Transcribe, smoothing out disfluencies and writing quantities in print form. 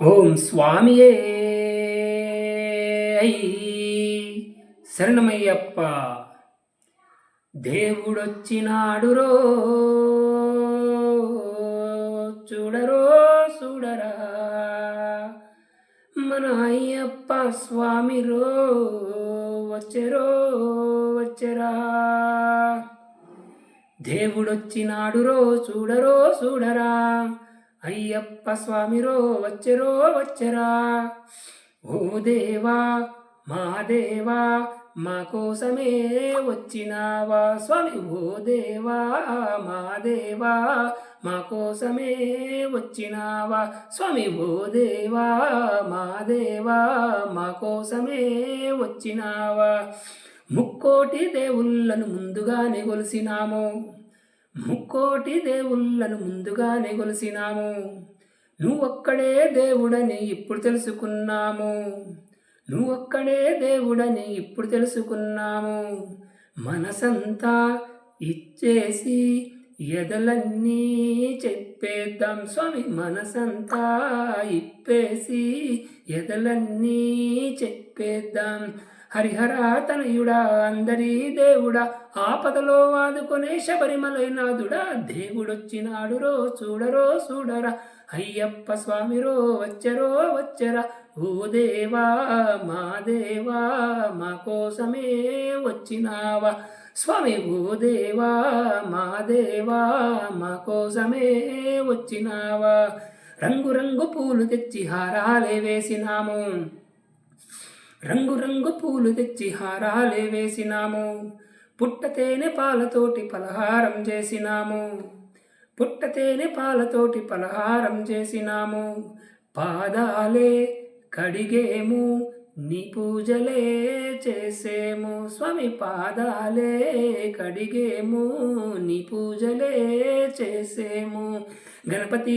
ఓం స్వామియే శరణమయ్యప్ప. దేవుడొచ్చినాడురో చూడరో చూడరా, మన అయ్యప్ప స్వామిరో వచ్చెరో వచ్చెరా. దేవుడొచ్చినాడురో చూడరో చూడరా, అయ్యప్ప స్వామిరో వచ్చెరో వచ్చెరా. ఓ దేవా మా దేవా మా కోసమే వచ్చినావా స్వామి. ఓ దేవా మా దేవా మా కోసమే వచ్చినావా స్వామి. ఓ దేవా మా దేవా మా కోసమే వచ్చినావా. ముక్కోటి దేవుళ్ళను ముందుగానే కొలిసినాము, ముక్కోటి దేవుళ్ళను ముందుగానే కొలిసినాము. నువ్వొక్కడే దేవుడని ఇప్పుడు తెలుసుకున్నాము, నువ్వొక్కడే దేవుడని ఇప్పుడు తెలుసుకున్నాము. మనసంతా ఇచ్చేసి ఎదలన్నీ చెప్పేద్దాం స్వామి. మనసంతా ఇప్పేసి ఎదలన్నీ చెప్పేద్దాం. హరిహర తనయుడా అందరి దేవుడా, ఆపదలో ఆదుకొనే శబరిమలైనాథుడా. దేవుడొచ్చినాడురో చూడరో చూడరా, అయ్యప్ప స్వామిరో వచ్చరో వచ్చరా. ఓ దేవా మా దేవా మా కోసమే వచ్చినావా స్వామి. ఓ దేవా మా దేవా మా కోసమే వచ్చినావా. రంగు రంగు పూలు తెచ్చి హారాలే వేసినాము, రంగు రంగు పూలు తెచ్చి హారాలే వేసినాము. పుట్టతేనె పాలతోటి పలహారం చేసినాము, పుట్టతేనె పాలతోటి పలహారం చేసినాము. పాదాలే కడిగేము నీ పూజలే చేసేము స్వామి. పాదాలే కడిగేము నీ పూజలే చేసేము. గణపతి